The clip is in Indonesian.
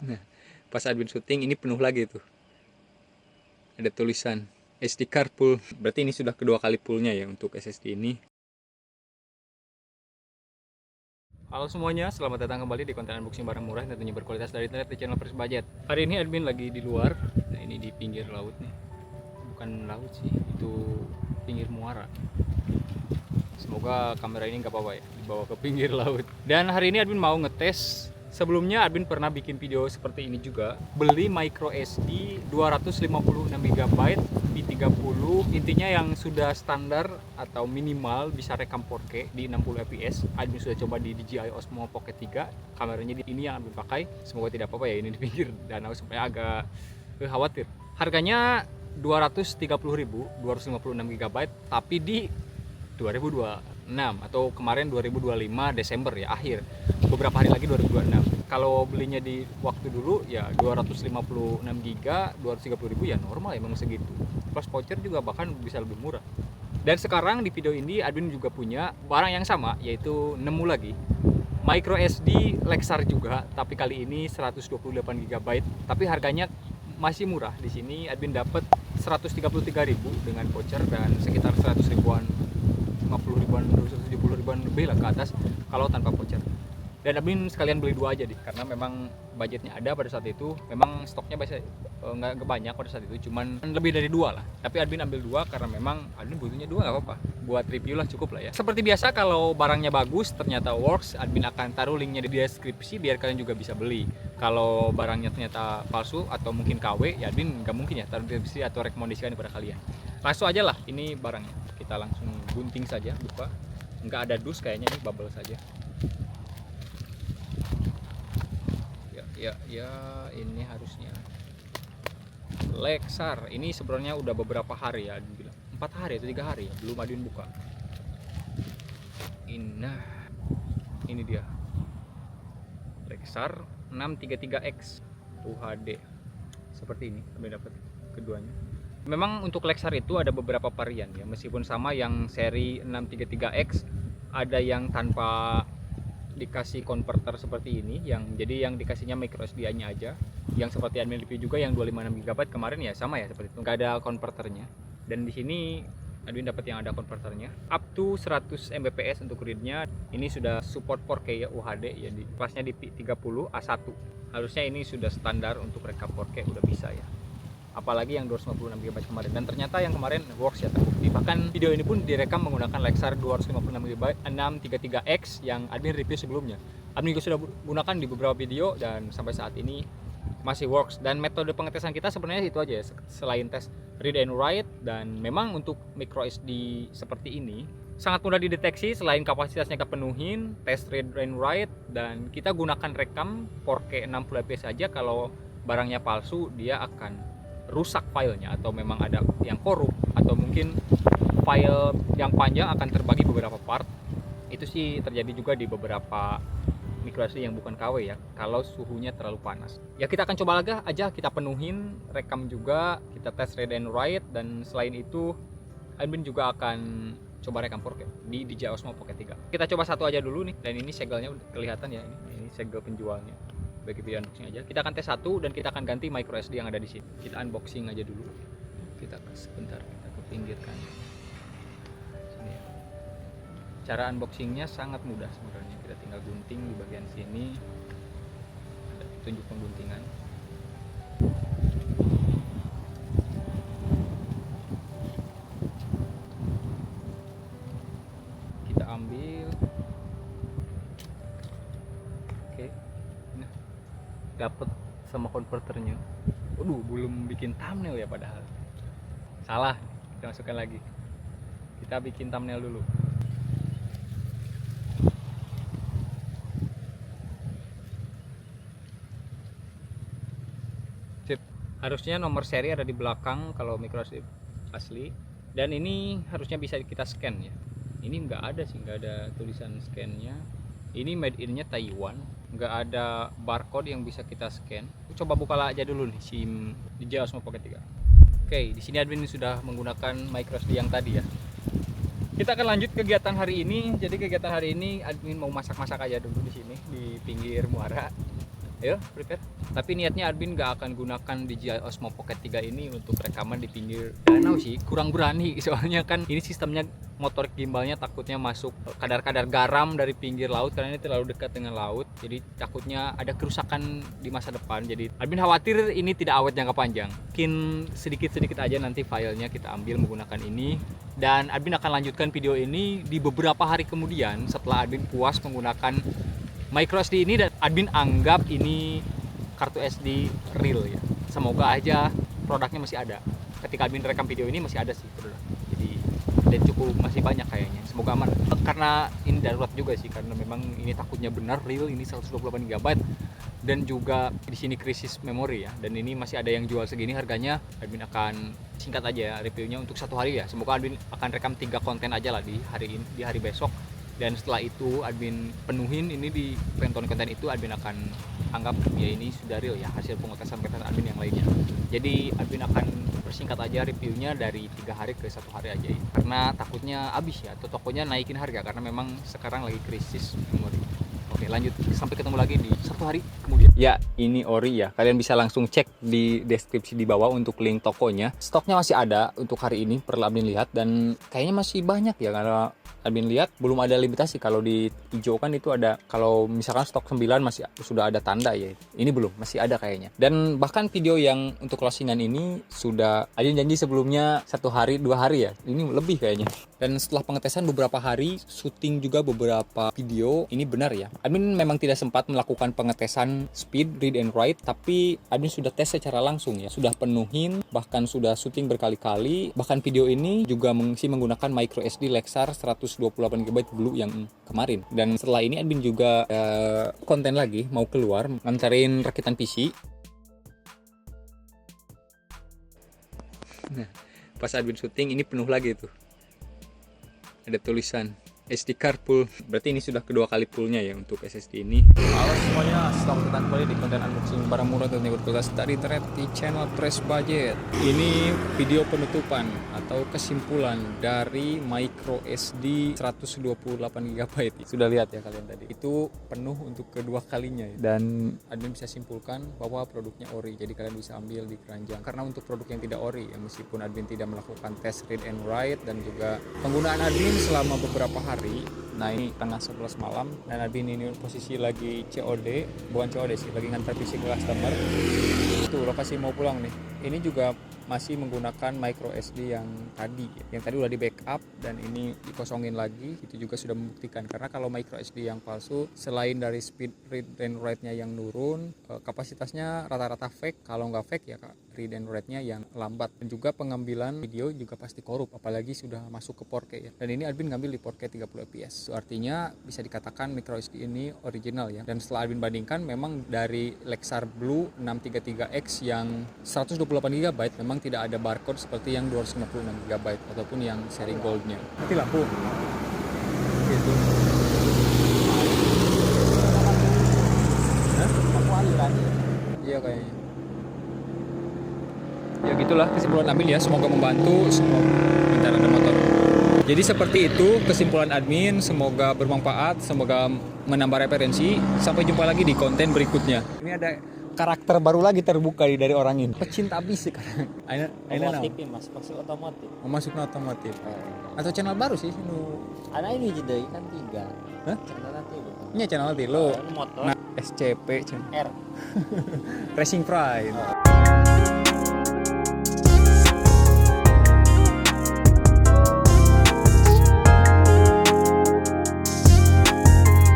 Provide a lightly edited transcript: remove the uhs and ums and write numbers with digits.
Nah, pas admin syuting ini penuh lagi tuh. Ada tulisan SD card full. Berarti ini sudah kedua kali fullnya ya untuk SSD ini. Halo semuanya, selamat datang kembali di konten unboxing barang murah dan tentunya berkualitas dari internet di channel First Budget. Hari ini admin lagi di luar. Nah, ini di pinggir laut nih. Bukan laut sih, itu pinggir muara. Semoga kamera ini nggak apa-apa ya, dibawa ke pinggir laut. Dan hari ini admin mau ngetes. Sebelumnya admin pernah bikin video seperti ini juga. Beli micro SD 256GB V30. Intinya yang sudah standar atau minimal bisa rekam 4K di 60 fps. Admin sudah coba di DJI Osmo Pocket 3. Kameranya ini yang admin pakai. Semoga tidak apa-apa ya, ini di pinggir danau supaya agak khawatir. Harganya 230.000, 256GB, tapi di 2026 atau kemarin 2025 Desember ya, akhir. Beberapa hari lagi 2026. Kalau belinya di waktu dulu ya 256GB 230.000 ya normal ya, memang segitu. Plus voucher juga bahkan bisa lebih murah. Dan sekarang di video ini admin juga punya barang yang sama, yaitu nemu lagi micro SD Lexar juga, tapi kali ini 128GB, tapi harganya masih murah. Di sini admin dapat 133.000 dengan voucher dan sekitar 100 ribuan, 50 ribuan, 170 ribuan lebih lah ke atas kalau tanpa voucher. Dan admin sekalian beli dua aja deh, karena memang budgetnya ada pada saat itu. Memang stoknya biasa nggak banyak pada saat itu, cuman lebih dari dua lah. Tapi admin ambil dua karena memang admin butuhnya dua, nggak apa-apa. Buat review lah, cukup lah ya. Seperti biasa, kalau barangnya bagus ternyata works, admin akan taruh linknya di deskripsi biar kalian juga bisa beli. Kalau barangnya ternyata palsu atau mungkin KW, ya admin nggak mungkin ya taruh deskripsi atau rekomendasikan kepada kalian. Langsung aja lah, ini barangnya. Kita langsung gunting saja, buka. Nggak ada dus kayaknya, ini bubble saja. Ya ini harusnya Lexar. Ini sebenarnya udah beberapa hari ya, admin bilang 4 hari atau 3 hari ya, belum admin buka. Ini dia Lexar 633X UHD, seperti ini admin dapat keduanya. Memang untuk Lexar itu ada beberapa varian ya, meskipun sama yang seri 633X, ada yang tanpa dikasih konverter seperti ini, jadi yang dikasihnya micro SD-nya aja, yang seperti admin review juga yang 256GB kemarin ya, sama ya seperti itu, nggak ada konverternya. Dan di sini admin dapat yang ada konverternya, up to 100 Mbps untuk readnya. Ini sudah support 4K ya, UHD ya, di kelasnya di 30 A1. Harusnya ini sudah standar untuk rekam 4K, udah bisa ya, apalagi yang 256GB kemarin. Dan ternyata yang kemarin works ya, terbukti. Bahkan video ini pun direkam menggunakan Lexar 256GB 633X yang admin review sebelumnya. Admin juga sudah gunakan di beberapa video dan sampai saat ini masih works. Dan metode pengetesan kita sebenarnya itu aja ya, selain tes read and write. Dan memang untuk micro SD seperti ini sangat mudah dideteksi, selain kapasitasnya kepenuhin, tes read and write, dan kita gunakan rekam 4K 60fps saja. Kalau barangnya palsu, dia akan rusak filenya, atau memang ada yang korup, atau mungkin file yang panjang akan terbagi beberapa part. Itu sih terjadi juga di beberapa micro SD yang bukan KW ya, kalau suhunya terlalu panas. Ya kita akan coba aja kita penuhin, rekam juga, kita tes read and write. Dan selain itu admin juga akan coba rekam 4K di DJI Osmo Pocket 3. Kita coba satu aja dulu nih, dan ini segelnya udah kelihatan ya, ini segel penjualnya. Bagi video unboxing aja, kita akan tes satu dan kita akan ganti micro SD yang ada di sini. Kita unboxing aja dulu. Kita sebentar, kita ke pinggirkan. Sini ya. Cara unboxingnya sangat mudah sebenarnya. Kita tinggal gunting di bagian sini. Ada petunjuk pengguntingan. Kita ambil. Oke. Nah, dapat sama konverternya. Waduh, belum bikin thumbnail ya padahal. Salah, kita masukkan lagi. Kita bikin thumbnail dulu. Sip. Harusnya nomor seri ada di belakang kalau micro SD asli. Dan ini harusnya bisa kita scan ya. Ini nggak ada sih, nggak ada tulisan scan-nya. Ini made in-nya Taiwan, nggak ada barcode yang bisa kita scan. Coba buka aja dulu nih SIM DJI Osmo Pocket 3. Oke, di sini admin sudah menggunakan micro SD yang tadi ya. Kita akan lanjut kegiatan hari ini. Jadi kegiatan hari ini admin mau masak-masak aja dulu di sini di pinggir muara. Ayo prepare. Tapi niatnya Admin gak akan gunakan DJI Osmo Pocket 3 ini untuk rekaman di pinggir danau sih, kurang berani soalnya kan ini sistemnya motor gimbalnya takutnya masuk kadar-kadar garam dari pinggir laut karena ini terlalu dekat dengan laut, jadi takutnya ada kerusakan di masa depan. Jadi Admin khawatir ini tidak awet jangka panjang. Mungkin sedikit-sedikit aja nanti filenya kita ambil menggunakan ini, dan Admin akan lanjutkan video ini di beberapa hari kemudian setelah Admin puas menggunakan micro SD ini dan Admin anggap ini kartu SD real ya. Semoga aja produknya masih ada. Ketika Admin rekam video ini masih ada sih produk. Jadi dan cukup masih banyak kayaknya. Semoga aman. Karena ini darurat juga sih, karena memang ini takutnya benar real, ini 128 GB dan juga di sini krisis memori ya. Dan ini masih ada yang jual segini harganya. Admin akan singkat aja ya reviewnya untuk 1 hari ya. Semoga Admin akan rekam 3 konten aja lah di hari ini, di hari besok. Dan setelah itu Admin penuhin ini di konten itu, Admin akan anggap ya ini sudah real ya, hasil pengetesan Admin yang lainnya. Jadi Admin akan persingkat aja reviewnya dari 3 hari ke 1 hari aja ya. Karena takutnya habis ya, atau tokonya naikin harga karena memang sekarang lagi krisis memori. Oke lanjut, sampai ketemu lagi di 1 hari kemudian. Ya ini ori ya, kalian bisa langsung cek di deskripsi di bawah untuk link tokonya. Stoknya masih ada untuk hari ini, perlu Admin lihat, dan kayaknya masih banyak ya karena Admin lihat belum ada limitasi. Kalau di hijau kan itu ada, kalau misalkan stok 9 masih sudah ada tanda ya, ini belum, masih ada kayaknya. Dan bahkan video yang untuk closingan ini sudah Admin janji sebelumnya 1 hari 2 hari ya, ini lebih kayaknya. Dan setelah pengetesan beberapa hari, syuting juga beberapa video, ini benar ya. Admin memang tidak sempat melakukan pengetesan speed, read and write, tapi Admin sudah tes secara langsung ya. Sudah penuhin, bahkan sudah syuting berkali-kali. Bahkan video ini juga menggunakan micro SD Lexar 128 GB Blue yang kemarin. Dan setelah ini Admin juga konten lagi mau keluar nganterin rakitan PC. Nah, pas Admin syuting ini penuh lagi tuh. Ada tulisan SD card full. Berarti ini sudah kedua kali fullnya ya untuk SSD ini. Halo semuanya, selamat datang kembali di konten unboxing barang murah dan berkualitas dari Thread di channel Trash Budget. Ini video penutupan atau kesimpulan dari micro SD 128 GB. Sudah lihat ya kalian tadi. Itu penuh untuk kedua kalinya ya. Dan Admin bisa simpulkan bahwa produknya ori. Jadi kalian bisa ambil di keranjang. Karena untuk produk yang tidak ori ya, meskipun Admin tidak melakukan tes read and write dan juga penggunaan Admin selama beberapa hari. Nah ini tengah 11 malam dan Admin ini posisi lagi COD, bukan COD sih, lagi ngantar PC ke customer. Itu lokasi mau pulang nih. Ini juga masih menggunakan micro SD yang tadi udah di backup dan ini dikosongin lagi. Itu juga sudah membuktikan, karena kalau micro SD yang palsu, selain dari speed read and write-nya yang nurun, kapasitasnya rata-rata fake. Kalau nggak fake ya read and write-nya yang lambat, dan juga pengambilan video juga pasti korup, apalagi sudah masuk ke 4K ya. Dan ini Admin ngambil di 4K 30 fps. So, artinya bisa dikatakan micro SD ini original ya. Dan setelah Admin bandingkan, memang dari Lexar Blue 633X yang 128 GB memang tidak ada barcode seperti yang 256 GB ataupun yang seri goldnya. Mati lampu. Gitu. Hah? Lampu aliran. Iya kayaknya. Ya gitulah kesimpulan Admin ya, semoga membantu. Bentar ada motor. Jadi seperti itu kesimpulan Admin, semoga bermanfaat, semoga menambah referensi. Sampai jumpa lagi di konten berikutnya. Ini ada karakter baru lagi terbuka dari orang ini, pecinta bis sekarang. Otomotif ya mas, masuk otomotif. Masuk ke otomotif. Atau channel baru sih Ada ini jadi kan 3. Hah? Channel nanti lo. Ini channel nanti lo. Motor. Nah, SCP channel. R. Racing Pride.